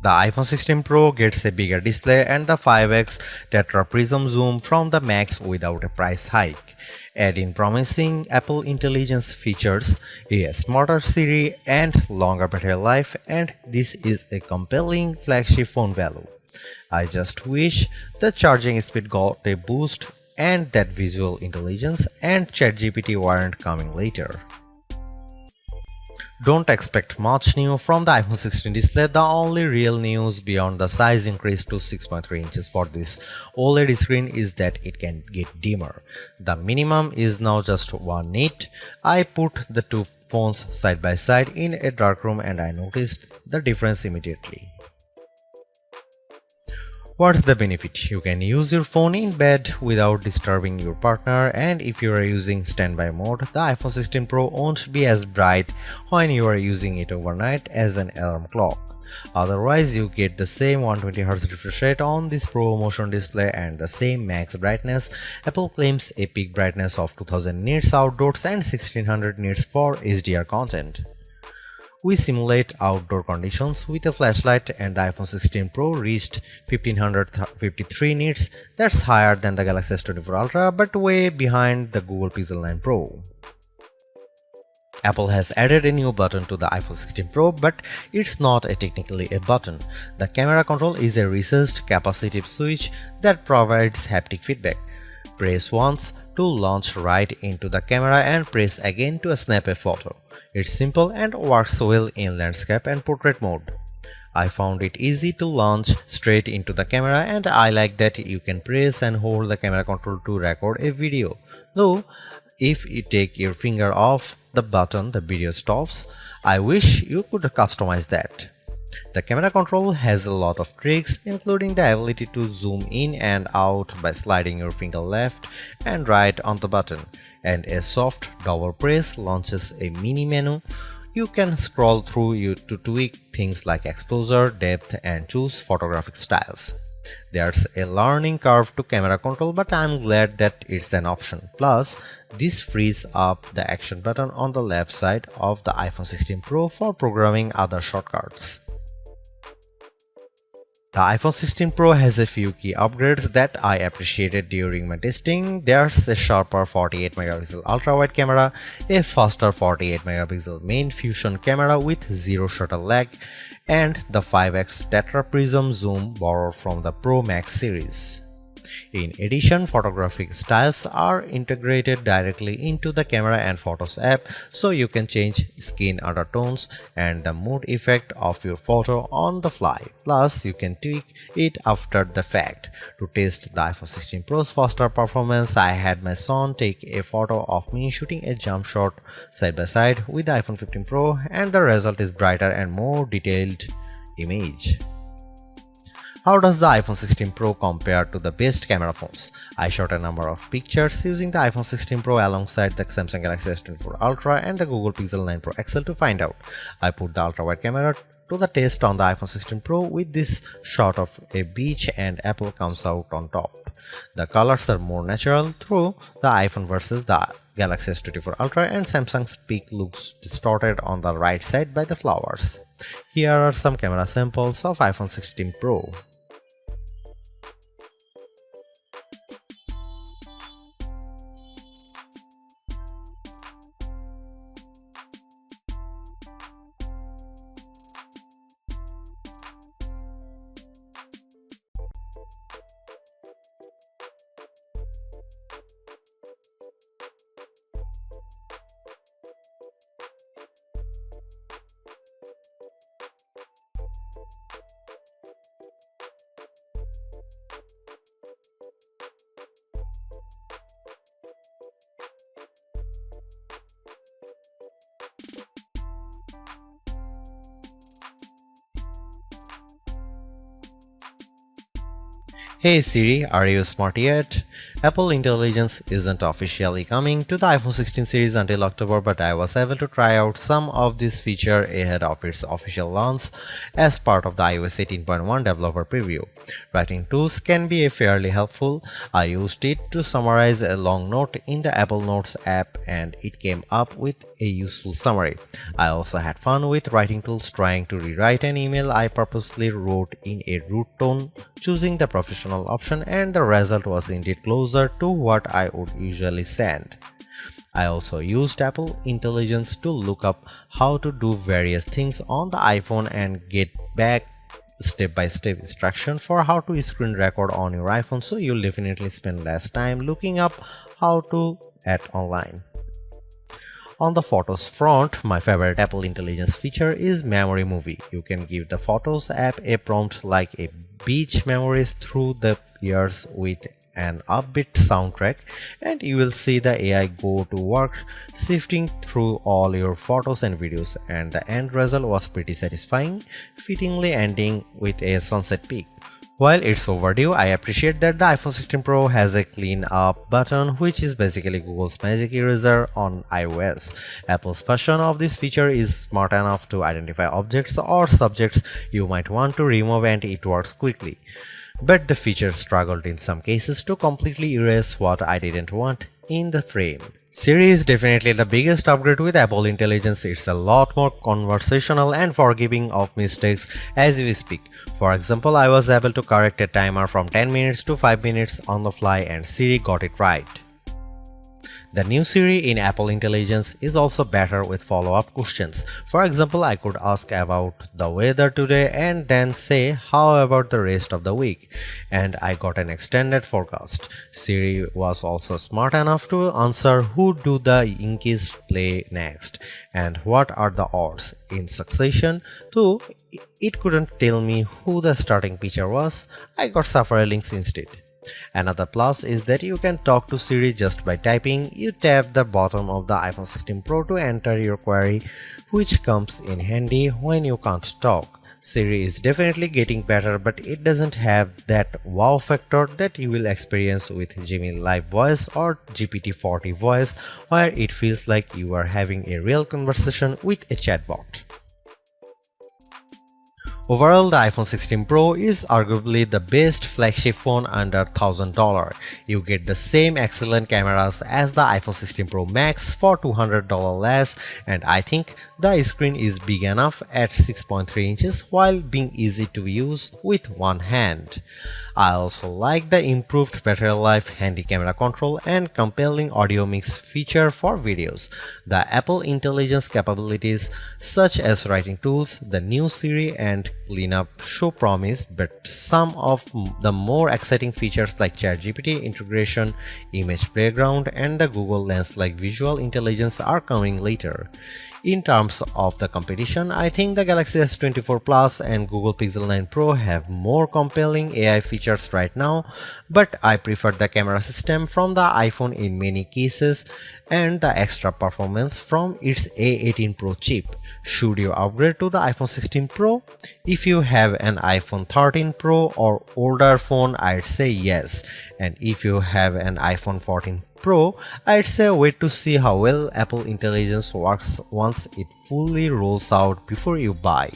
The iPhone 16 Pro gets a bigger display and the 5x tetra prism zoom from the Max without a price hike. Add in promising Apple Intelligence features, a smarter Siri, and longer battery life, and this is a compelling flagship phone value. I just wish the charging speed got a boost and that visual intelligence and ChatGPT weren't coming later. Don't expect much new from the iPhone 16 display. The only real news beyond the size increase to 6.3 inches for this OLED screen is that it can get dimmer. The minimum is now just 1 nit. I put the two phones side by side in a dark room and I noticed the difference immediately. What's the benefit? You can use your phone in bed without disturbing your partner, and if you are using standby mode, the iPhone 16 Pro won't be as bright when you are using it overnight as an alarm clock. Otherwise, you get the same 120Hz refresh rate on this Pro Motion display and the same max brightness. Apple claims a peak brightness of 2000 nits outdoors and 1600 nits for HDR content. We simulate outdoor conditions with a flashlight and the iPhone 16 Pro reached 1553 nits. That's higher than the Galaxy S24 Ultra but way behind the Google Pixel 9 Pro. Apple has added a new button to the iPhone 16 Pro, but it's not technically a button. The camera control is a recessed capacitive switch that provides haptic feedback. Press once to launch right into the camera and press again to snap a photo. It's simple and works well in landscape and portrait mode. I found it easy to launch straight into the camera and I like that you can press and hold the camera control to record a video. Though, if you take your finger off the button, the video stops. I wish you could customize that. The camera control has a lot of tricks, including the ability to zoom in and out by sliding your finger left and right on the button, and a soft double press launches a mini menu. You can scroll through to tweak things like exposure, depth, and choose photographic styles. There's a learning curve to camera control, but I'm glad that it's an option. Plus, this frees up the action button on the left side of the iPhone 16 Pro for programming other shortcuts. The iPhone 16 Pro has a few key upgrades that I appreciated during my testing. There's a sharper 48MP ultra-wide camera, a faster 48MP main fusion camera with zero shutter lag, and the 5x tetra prism zoom borrowed from the Pro Max series. In addition, photographic styles are integrated directly into the Camera and Photos app, so you can change skin undertones and the mood effect of your photo on the fly. Plus, you can tweak it after the fact. To test the iPhone 16 Pro's faster performance, I had my son take a photo of me shooting a jump shot side by side with the iPhone 15 Pro, and the result is brighter and more detailed image. How does the iPhone 16 Pro compare to the best camera phones? I shot a number of pictures using the iPhone 16 Pro alongside the Samsung Galaxy S24 Ultra and the Google Pixel 9 Pro XL to find out. I put the ultra-wide camera to the test on the iPhone 16 Pro with this shot of a beach and Apple comes out on top. The colors are more natural through the iPhone versus the Galaxy S24 Ultra, and Samsung's peak looks distorted on the right side by the flowers. Here are some camera samples of iPhone 16 Pro. Hey Siri, are you smart yet? Apple Intelligence isn't officially coming to the iPhone 16 series until October, but I was able to try out some of this feature ahead of its official launch as part of the iOS 18.1 developer preview. Writing tools can be fairly helpful. I used it to summarize a long note in the Apple Notes app and it came up with a useful summary. I also had fun with writing tools trying to rewrite an email I purposely wrote in a rude tone, choosing the professional option, and the result was indeed closer to what I would usually send. I also used Apple Intelligence to look up how to do various things on the iPhone and get back step-by-step instruction for how to screen record on your iPhone, so you'll definitely spend less time looking up how to at online. On the Photos front, my favorite Apple Intelligence feature is Memory Movie. You can give the Photos app a prompt like a beach memories through the years with an upbeat soundtrack, and you will see the AI go to work sifting through all your photos and videos, and the end result was pretty satisfying, fittingly ending with a sunset peak. While it's overdue, I appreciate that the iPhone 16 Pro has a clean up button, which is basically Google's magic eraser on iOS. Apple's version of this feature is smart enough to identify objects or subjects you might want to remove, and it works quickly. But the feature struggled in some cases to completely erase what I didn't want in the frame. Siri is definitely the biggest upgrade with Apple Intelligence. It's a lot more conversational and forgiving of mistakes as we speak. For example, I was able to correct a timer from 10 minutes to 5 minutes on the fly and Siri got it right. The new Siri in Apple Intelligence is also better with follow-up questions. For example, I could ask about the weather today and then say, how about the rest of the week? And I got an extended forecast. Siri was also smart enough to answer who do the Yankees play next and what are the odds in succession, though it couldn't tell me who the starting pitcher was. I got several links instead. Another plus is that you can talk to Siri just by typing. You tap the bottom of the iPhone 16 Pro to enter your query, which comes in handy when you can't talk. Siri is definitely getting better, but it doesn't have that wow factor that you will experience with Gemini Live Voice or GPT-40 Voice, where it feels like you are having a real conversation with a chatbot. Overall, the iPhone 16 Pro is arguably the best flagship phone under $1,000. You get the same excellent cameras as the iPhone 16 Pro Max for $200 less, and I think the screen is big enough at 6.3 inches while being easy to use with one hand. I also like the improved battery life, handy camera control, and compelling audio mix feature for videos. The Apple Intelligence capabilities such as writing tools, the new Siri, and cleanup show promise, but some of the more exciting features like ChatGPT integration, image background, and the Google Lens like visual intelligence are coming later. In terms of the competition, I think the Galaxy S24 Plus and Google Pixel 9 Pro have more compelling AI features right now, but I prefer the camera system from the iPhone in many cases and the extra performance from its A18 Pro chip. Should you upgrade to the iPhone 16 Pro? If you have an iPhone 13 Pro or older phone, I'd say yes. And if you have an iPhone 14 Pro, I'd say wait to see how well Apple Intelligence works once it fully rolls out before you buy.